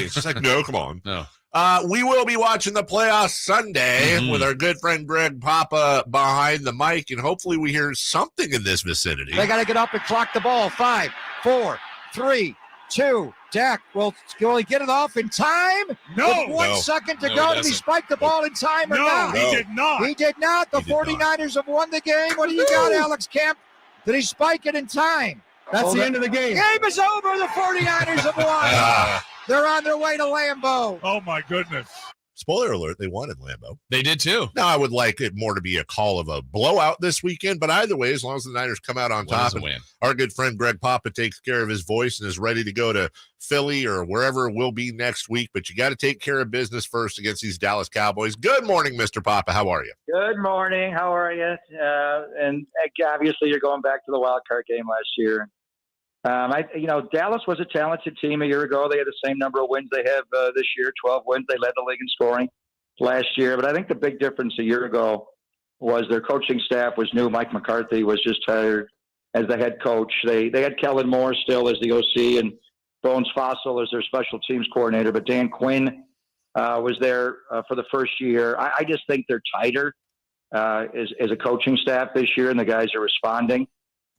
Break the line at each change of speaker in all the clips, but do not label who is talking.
It's like, no, come on.
No.
We will be watching the playoffs Sunday with our good friend Greg Papa behind the mic, and hopefully we hear something in this vicinity.
They got to get up and clock the ball. 5, 4, 3, 2. Dak will he get it off in time?
No.
With 1 second to go. Did he spike the ball in time or not?
No, he did not.
He did not. The 49ers have won the game. What do you got, Alex Kemp? Did he spike it in time?
That's the end of the game.
Game is over. The 49ers have won. They're on their way to Lambeau.
Oh, my goodness.
Spoiler alert, they won in Lambeau.
They did too.
Now, I would like it more to be a call of a blowout this weekend, but either way, as long as the Niners come out on top and our good friend Greg Papa takes care of his voice and is ready to go to Philly or wherever it will be next week, but you got to take care of business first against these Dallas Cowboys. Good morning, Mr. Papa. How are you?
Good morning. How are you? And obviously, you're going back to the wild card game last year. Dallas was a talented team a year ago. They had the same number of wins they have this year, 12 wins. They led the league in scoring last year. But I think the big difference a year ago was their coaching staff was new. Mike McCarthy was just hired as the head coach. They had Kellen Moore still as the OC and Bones Fossil as their special teams coordinator. But Dan Quinn was there for the first year. I just think they're tighter as a coaching staff this year, and the guys are responding.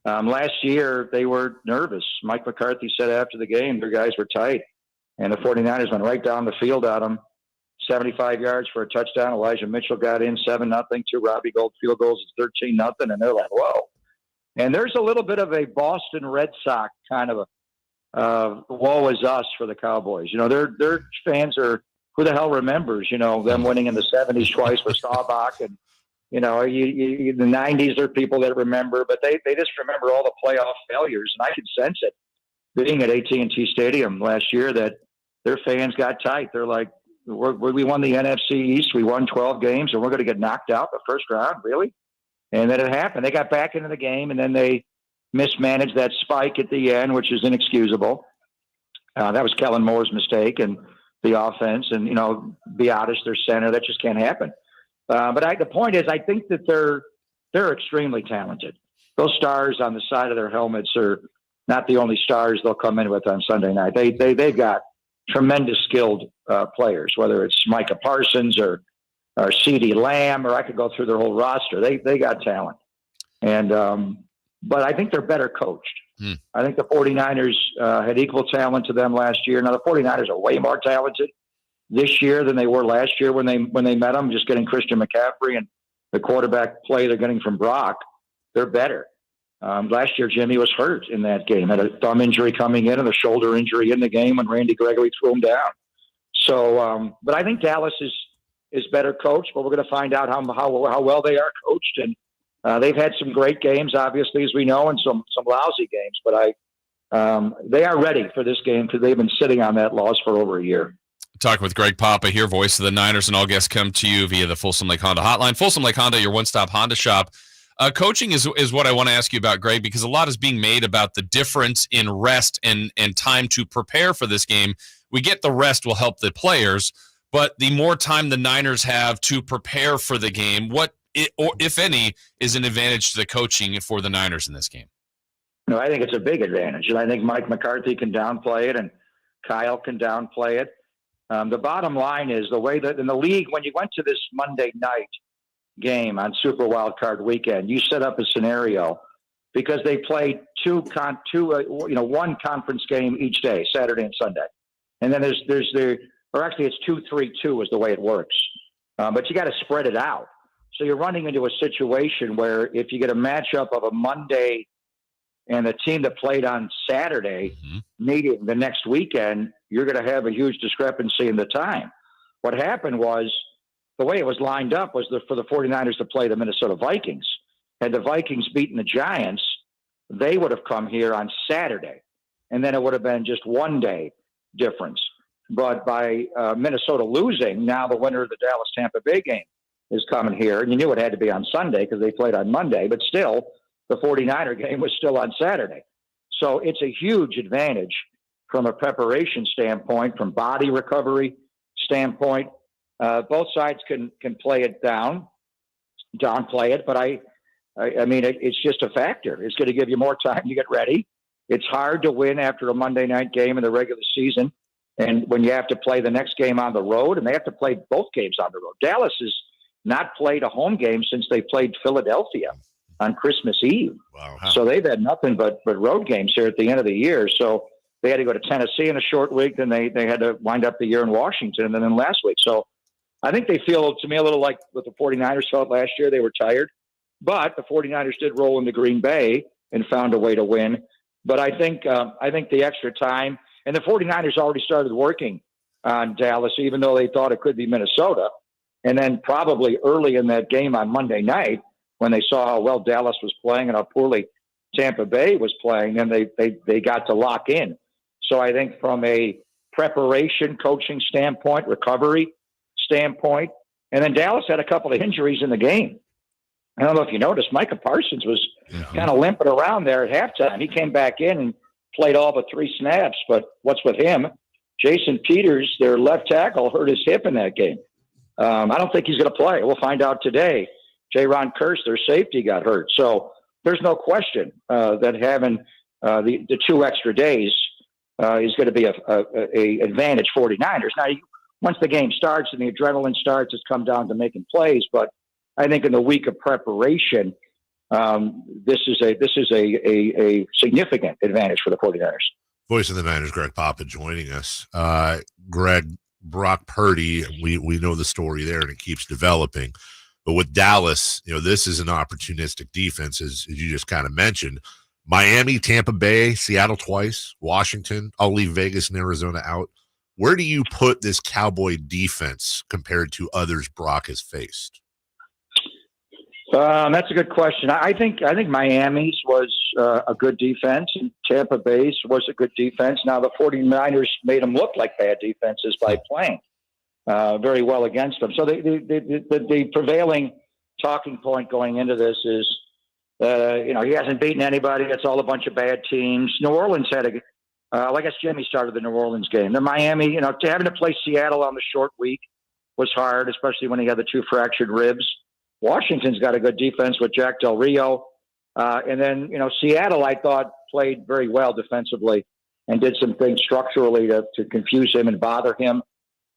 Last year, they were nervous. Mike McCarthy said after the game, their guys were tight. And the 49ers went right down the field at them. 75 yards for a touchdown. Elijah Mitchell got in 7-0. 2 Robbie Gold field goals. It's 13-0. And they're like, whoa. And there's a little bit of a Boston Red Sox kind of a woe is us for the Cowboys. Their fans are, who the hell remembers, them winning in the 70s twice with Staubach and, the 90s are people that remember, but they just remember all the playoff failures. And I could sense it being at AT&T Stadium last year that their fans got tight. They're like, we won the NFC East. We won 12 games and we're going to get knocked out the first round. Really? And then it happened. They got back into the game and then they mismanaged that spike at the end, which is inexcusable. That was Kellen Moore's mistake and the offense and, Biotis, their center, that just can't happen. But the point is, I think that they're extremely talented. Those stars on the side of their helmets are not the only stars they'll come in with on Sunday night. They've got tremendous skilled players, whether it's Micah Parsons or CeeDee Lamb, or I could go through their whole roster. They got talent, and but I think they're better coached. I think the 49ers had equal talent to them last year. Now the 49ers are way more talented this year than they were last year when they met them. Just getting Christian McCaffrey and the quarterback play they're getting from Brock, they're better. Last year, Jimmy was hurt in that game, had a thumb injury coming in and a shoulder injury in the game when Randy Gregory threw him down. So, but I think Dallas is better coached, but we're going to find out how well they are coached. And they've had some great games, obviously, as we know, and some lousy games. But they are ready for this game because they've been sitting on that loss for over a year.
Talking with Greg Papa here, voice of the Niners, and all guests come to you via the Folsom Lake Honda hotline. Folsom Lake Honda, your one-stop Honda shop. Coaching is what I want to ask you about, Greg, because a lot is being made about the difference in rest and time to prepare for this game. We get the rest will help the players, but the more time the Niners have to prepare for the game, what, or if any, is an advantage to the coaching for the Niners in this game?
No, I think it's a big advantage, and I think Mike McCarthy can downplay it, and Kyle can downplay it. The bottom line is the way that in the league, when you went to this Monday night game on Super Wild Card Weekend, you set up a scenario because they played one conference game each day, Saturday and Sunday, and then it's 2-3-2 is the way it works. But you got to spread it out, so you're running into a situation where if you get a matchup of a Monday and the team that played on Saturday meeting the next weekend, you're going to have a huge discrepancy in the time. What happened was the way it was lined up was for the 49ers to play the Minnesota Vikings. Had the Vikings beaten the Giants, they would have come here on Saturday, and then it would have been just 1 day difference. But by Minnesota losing, now the winner of the Dallas-Tampa Bay game is coming here, and you knew it had to be on Sunday because they played on Monday, but still, the 49er game was still on Saturday. So it's a huge advantage from a preparation standpoint, from body recovery standpoint. Both sides can play it downplay it, but I mean, it's just a factor. It's going to give you more time to get ready. It's hard to win after a Monday night game in the regular season And when you have to play the next game on the road, and they have to play both games on the road. Dallas has not played a home game since they played Philadelphia on Christmas Eve.
Wow.
So they've had nothing but road games here at the end of the year. So they had to go to Tennessee in a short week. Then they had to wind up the year in Washington and then last week. So I think they feel, to me, a little like what the 49ers felt last year. They were tired. But the 49ers did roll into Green Bay and found a way to win. But I think the extra time, and the 49ers already started working on Dallas, even though they thought it could be Minnesota. And then probably early in that game on Monday night, when they saw how well Dallas was playing and how poorly Tampa Bay was playing, then they got to lock in. So I think from a preparation, coaching standpoint, recovery standpoint, and then Dallas had a couple of injuries in the game. I don't know if you noticed, Micah Parsons was kind of limping around there at halftime. He came back in and played all but 3 snaps, but what's with him? Jason Peters, their left tackle, hurt his hip in that game. I don't think he's going to play. We'll find out today. J-Ron Kearse, their safety, got hurt. So there's no question that having the 2 extra days is going to be a advantage 49ers. Now, once the game starts and the adrenaline starts, it's come down to making plays. But I think in the week of preparation, this is a significant advantage for the 49ers.
Voice of the Niners, Greg Papa, joining us. Greg, Brock Purdy, we know the story there, and it keeps developing. But with Dallas, this is an opportunistic defense, as you just kind of mentioned. Miami, Tampa Bay, Seattle twice, Washington. I'll leave Vegas and Arizona out. Where do you put this Cowboy defense compared to others Brock has faced?
That's a good question. I think Miami's was a good defense, and Tampa Bay's was a good defense. Now, the 49ers made them look like bad defenses by playing very well against them. So the prevailing talking point going into this is, he hasn't beaten anybody. It's all a bunch of bad teams. New Orleans had I guess Jimmy started the New Orleans game. The Miami, having to play Seattle on the short week was hard, especially when he had the 2 fractured ribs. Washington's got a good defense with Jack Del Rio. And then, Seattle, I thought, played very well defensively and did some things structurally to confuse him and bother him.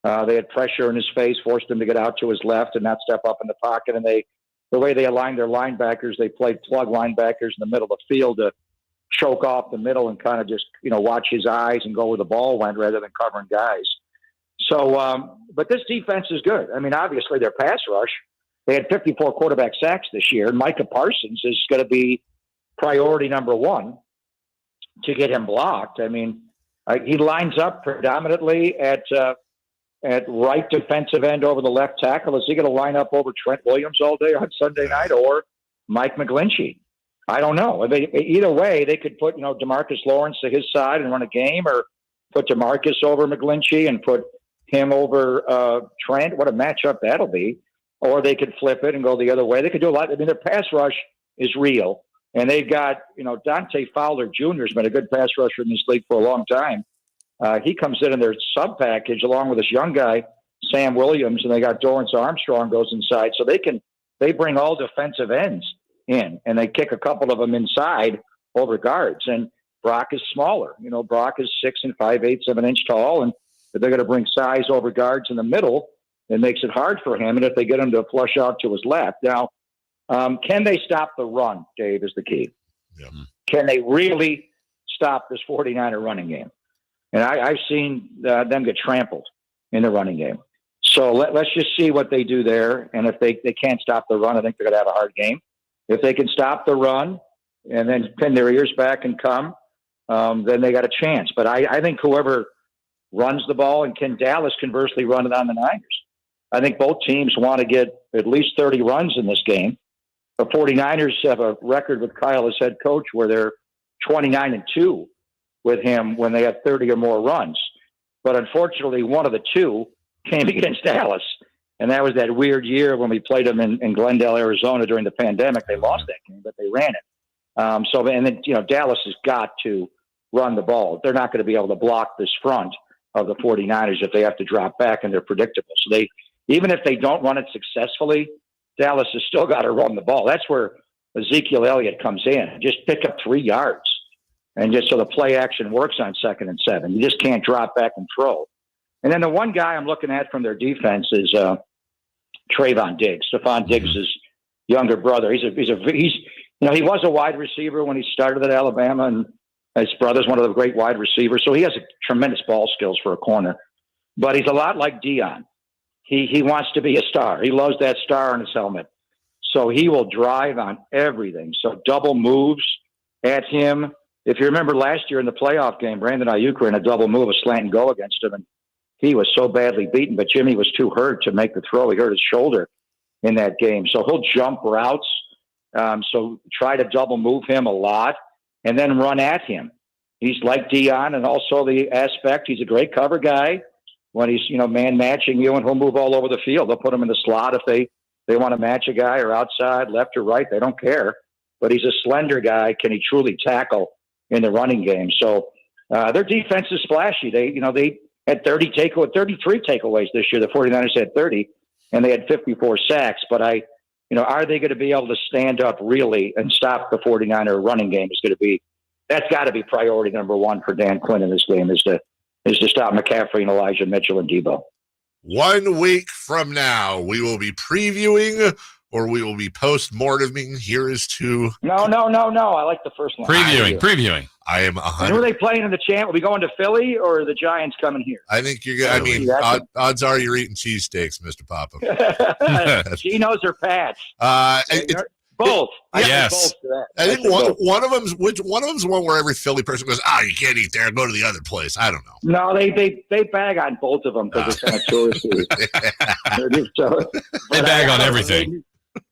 They had pressure in his face, forced him to get out to his left and not step up in the pocket. And the way they aligned their linebackers, they played plug linebackers in the middle of the field to choke off the middle and kind of just, watch his eyes and go where the ball went rather than covering guys. So, but this defense is good. I mean, obviously their pass rush, they had 54 quarterback sacks this year, and Micah Parsons is going to be priority number 1 to get him blocked. I mean, he lines up predominantly at right defensive end over the left tackle. Is he going to line up over Trent Williams all day on Sunday night or Mike McGlinchey? I don't know. Either way, they could put, DeMarcus Lawrence to his side and run a game, or put DeMarcus over McGlinchey and put him over Trent. What a matchup that'll be. Or they could flip it and go the other way. They could do a lot. I mean, their pass rush is real. And they've got, Dante Fowler Jr. has been a good pass rusher in this league for a long time. He comes in their sub package along with this young guy, Sam Williams, and they got Dorrance Armstrong goes inside. So they bring all defensive ends in, and they kick a couple of them inside over guards. And Brock is smaller. Brock is 6 5/8 of an inch tall, and if they're going to bring size over guards in the middle, it makes it hard for him. And if they get him to flush out to his left. Now, can they stop the run, Dave, is the key.
Yeah.
Can they really stop this 49er running game? And I've seen them get trampled in the running game. So let's just see what they do there. And if they can't stop the run, I think they're going to have a hard game. If they can stop the run and then pin their ears back and come, then they got a chance. But I think whoever runs the ball, and can Dallas conversely run it on the Niners? I think both teams want to get at least 30 runs in this game. The 49ers have a record with Kyle as head coach where they're 29-2 with him when they have 30 or more runs. But unfortunately, one of the 2 came against Dallas. And that was that weird year when we played them in Glendale, Arizona during the pandemic. They lost that game, but they ran it. Dallas has got to run the ball. They're not going to be able to block this front of the 49ers if they have to drop back, and they're predictable. So even if they don't run it successfully, Dallas has still got to run the ball. That's where Ezekiel Elliott comes in. Just pick up 3 yards, and just so the play action works on 2nd and 7. You just can't drop back and throw. And then the one guy I'm looking at from their defense is Trayvon Diggs. Stephon Diggs' younger brother. He was a wide receiver when he started at Alabama, and his brother's one of the great wide receivers. So he has tremendous ball skills for a corner. But he's a lot like Dion. He wants to be a star. He loves that star on his helmet. So he will drive on everything. So double moves at him. If you remember last year in the playoff game, Brandon Ayuk ran a double move, a slant and go against him, and he was so badly beaten. But Jimmy was too hurt to make the throw. He hurt his shoulder in that game. So he'll jump routes. So try to double move him a lot and then run at him. He's like Dion, and also the aspect, he's a great cover guy when he's, man matching you, and he'll move all over the field. They'll put him in the slot if they want to match a guy, or outside, left or right. They don't care. But he's a slender guy. Can he truly tackle in the running game? So their defense is splashy. They had 33 takeaways this year. The 49ers had 30, and they had 54 sacks. But are they going to be able to stand up really and stop the 49er running game? That's got to be priority number one for Dan Quinn in this game, is to stop McCaffrey and Elijah Mitchell and Debo.
1 week from now, we will be previewing, or we will be post-morteming. Here is to...
No. I like the first one.
Previewing.
I am 100.
Who are they playing in the champ? Will we going to Philly, or are the Giants coming here?
I think you're going to... odds are you're eating cheesesteaks, Mr. Papa.
Geno's or Pat's? Both.
Yes.
I think one of them's one where every Philly person goes, you can't eat there. Go to the other place. I don't know.
No, they bag on both of them because they're kind of touristy.
They bag on everything.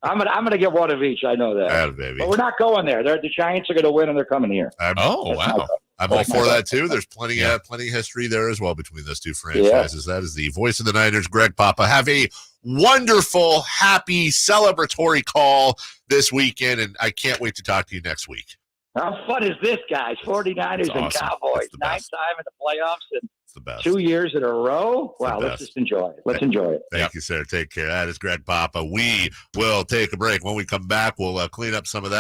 I'm gonna get one of each. I know that.
Baby.
But we're not going there. The Giants are going to win, and they're coming here.
Wow.
I'm all for that too. There's plenty of history there as well between those two franchises. Yeah. That is the voice of the Niners, Greg Papa. Have a wonderful, happy, celebratory call this weekend, and I can't wait to talk to you next week.
How fun is this, guys? 49ers and
awesome.
Cowboys. 9th time in the playoffs and
it's the best.
2 years in a row. Wow, let's just enjoy it. Let's enjoy it.
Thank you, sir. Take care. That is Greg Papa. We will take a break. When we come back, we'll clean up some of that.